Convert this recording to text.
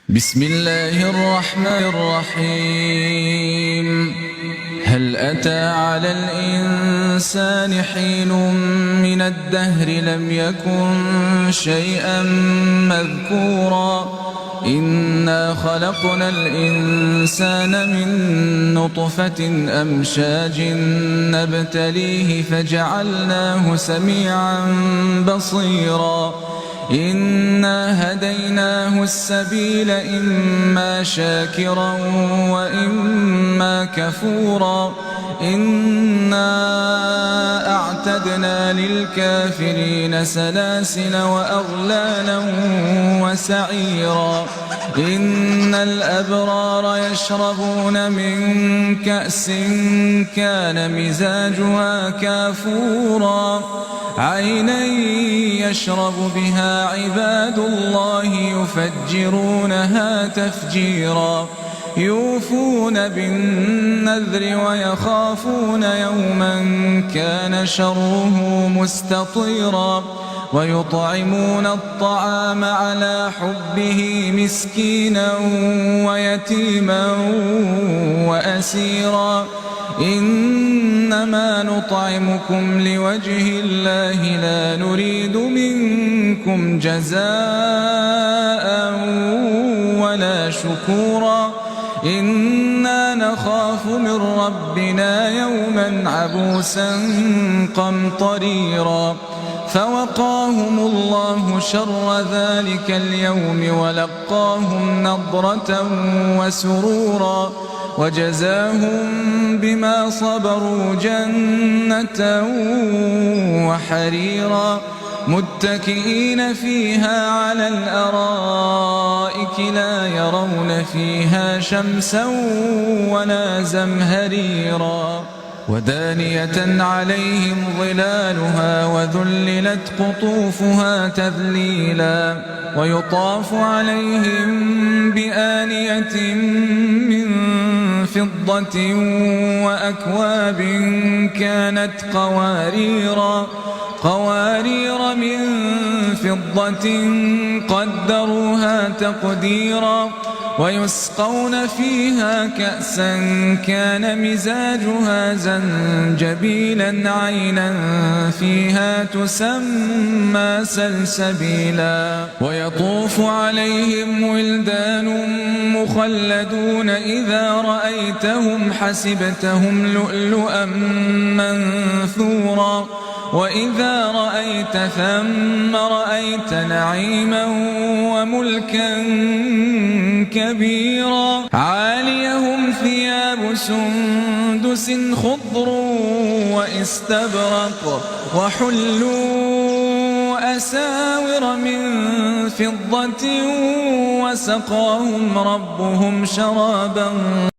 بسم الله الرحمن الرحيم. هل أتى على الإنسان حين من الدهر لم يكن شيئا مذكورا إنا خلقنا الإنسان من نطفة أمشاج نبتليه فجعلناه سميعا بصيرا إنا هديناه السبيل إما شاكرا وإما كفورا إنا أعتدنا للكافرين سلاسل وأغلالا وسعيرا إن الأبرار يشربون من كأس كان مزاجها كافورا عينا يشرب بها عباد الله يفجرونها تفجيرا يوفون بالنذر ويخافون يوما كان شره مستطيرا ويطعمون الطعام على حبه مسكينا ويتيما وأسيرا إنما نطعمكم لوجه الله لا نريد منكم جزاء ولا شكورا إنا نخاف من ربنا يوما عبوسا قمطريرا فوقاهم الله شر ذلك اليوم ولقاهم نضرة وسرورا وجزاهم بما صبروا جنة وحريرا متكئين فيها على الأرائك لا يرون فيها شمسا ولا زمهريرا ودانية عليهم ظلالها وذللت قطوفها تذليلا ويطاف عليهم بآنية من فضة وأكواب كانت قوارير من فضة قدروها تقديرا ويسقون فيها كأسا كان مزاجها زنجبيلا عينا فيها تسمى سلسبيلا ويطوف عليهم ولدان مخلدون إذا رأيتهم حسبتهم لؤلؤا منثورا وإذا رأيت ثم رأيت نعيما وملكا كبيرا عاليهم ثياب سندس خضر واستبرق وحلوا أساور من فضة وسقاهم ربهم شرابا